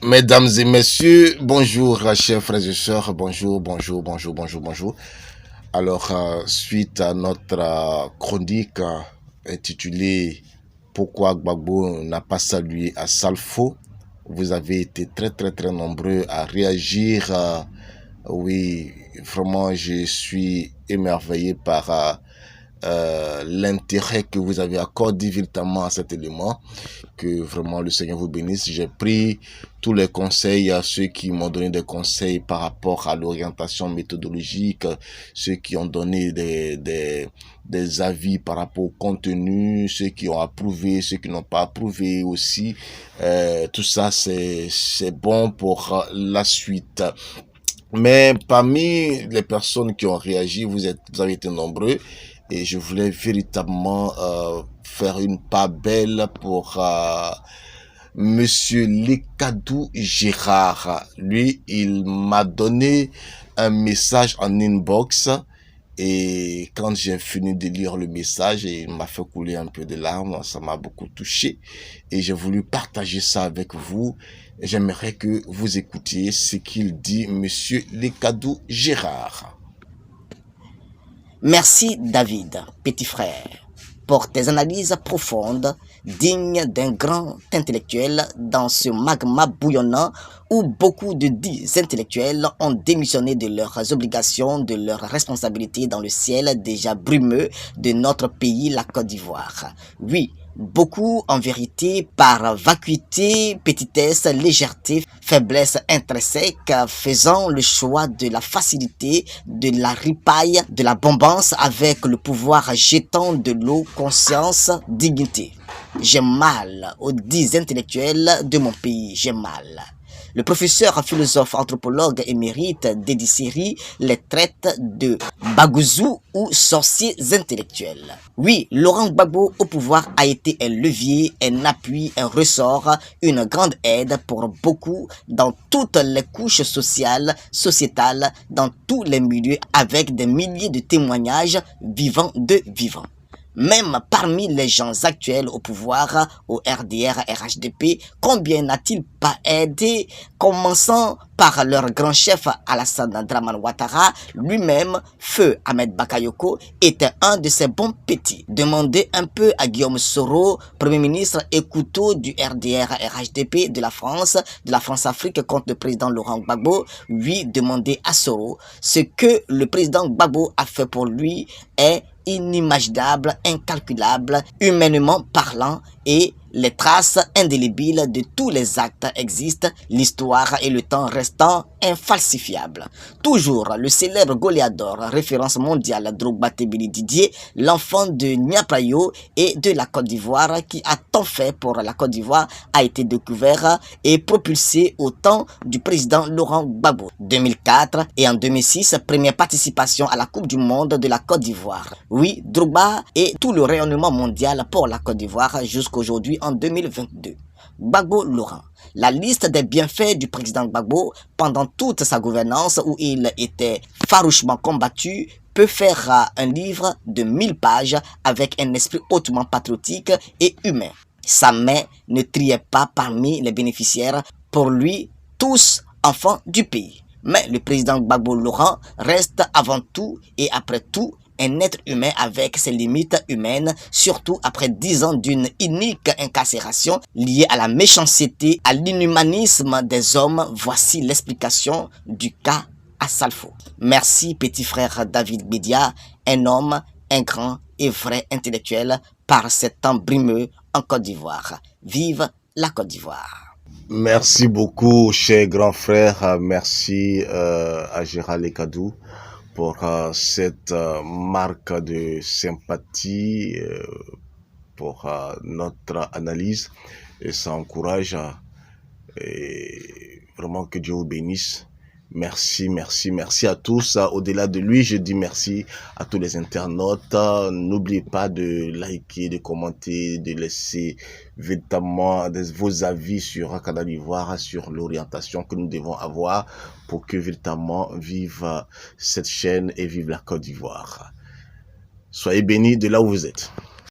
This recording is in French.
Mesdames et messieurs, bonjour chers frères et sœurs, bonjour. Alors, suite à notre chronique intitulée Pourquoi Gbagbo n'a pas salué à Salfo, vous avez été très nombreux à réagir. Oui, vraiment, je suis émerveillé par l'intérêt que vous avez accordé véritablement à cet élément. Que vraiment le Seigneur vous bénisse. J'ai pris tous les conseils à ceux qui m'ont donné des conseils par rapport à l'orientation méthodologique, ceux qui ont donné des avis par rapport au contenu, ceux qui ont approuvé, ceux qui n'ont pas approuvé aussi. Tout ça, c'est bon pour la suite. Mais parmi les personnes qui ont réagi, vous avez été nombreux et je voulais véritablement faire une part belle pour Monsieur Lekadou Gérard. Lui, il m'a donné un message en inbox et quand j'ai fini de lire le message, il m'a fait couler un peu de larmes, ça m'a beaucoup touché et j'ai voulu partager ça avec vous. J'aimerais que vous écoutiez ce qu'il dit, Monsieur Lekadou Gérard. Merci David, petit frère, pour tes analyses profondes, dignes d'un grand intellectuel dans ce magma bouillonnant où beaucoup de dits intellectuels ont démissionné de leurs obligations, de leurs responsabilités dans le ciel déjà brumeux de notre pays, la Côte d'Ivoire. Oui, beaucoup, en vérité, par vacuité, petitesse, légèreté, faiblesse intrinsèque, faisant le choix de la facilité, de la ripaille, de la bombance avec le pouvoir jetant de l'eau, conscience, dignité. J'ai mal aux dits intellectuels de mon pays, j'ai mal. Le professeur, philosophe, anthropologue émérite Dédi Seri les traite de bagouzous ou sorciers intellectuels. Oui, Laurent Gbagbo au pouvoir a été un levier, un appui, un ressort, une grande aide pour beaucoup dans toutes les couches sociales, sociétales, dans tous les milieux avec des milliers de témoignages vivants de vivants. Même parmi les gens actuels au pouvoir, au RDR, RHDP, combien n'a-t-il pas aidé, commençant par leur grand chef Alassane Dramane Ouattara, lui-même, feu Ahmed Bakayoko, était un de ces bons petits. Demandez un peu à Guillaume Soro, Premier ministre et couteau du RDR, RHDP de la France-Afrique contre le président Laurent Gbagbo. Oui, demandez à Soro ce que le président Gbagbo a fait pour lui est inimaginable, incalculable, humainement parlant, et les traces indélébiles de tous les actes existent, l'histoire et le temps restant infalsifiables. Toujours le célèbre Goliador, référence mondiale Drogba Tebeli Didier, l'enfant de Niaprayo et de la Côte d'Ivoire qui a tant fait pour la Côte d'Ivoire, a été découvert et propulsé au temps du président Laurent Gbagbo. 2004 et en 2006, première participation à la Coupe du Monde de la Côte d'Ivoire. Oui, Drogba et tout le rayonnement mondial pour la Côte d'Ivoire jusqu'aujourd'hui en 2022. Gbagbo Laurent. La liste des bienfaits du président Gbagbo pendant toute sa gouvernance où il était farouchement combattu peut faire un livre de 1000 pages avec un esprit hautement patriotique et humain. Sa main ne triait pas parmi les bénéficiaires, pour lui, tous enfants du pays. Mais le président Gbagbo Laurent reste avant tout et après tout un être humain avec ses limites humaines, surtout après 10 ans d'une unique incarcération liée à la méchanceté, à l'inhumanisme des hommes. Voici l'explication du cas à Salfo. Merci petit frère David Bédia, un homme, un grand et vrai intellectuel par ces temps brimeux en Côte d'Ivoire. Vive la Côte d'Ivoire. Merci beaucoup, cher grand frère. Merci à Gérard Lekadou pour cette marque de sympathie, pour notre analyse. Et ça encourage. Et vraiment que Dieu vous bénisse. Merci à tous. Au-delà de lui, je dis merci à tous les internautes. N'oubliez pas de liker, de commenter, de laisser véritablement vos avis sur Canal d'Ivoire, sur l'orientation que nous devons avoir pour que véritablement vive cette chaîne et vive la Côte d'Ivoire. Soyez bénis de là où vous êtes.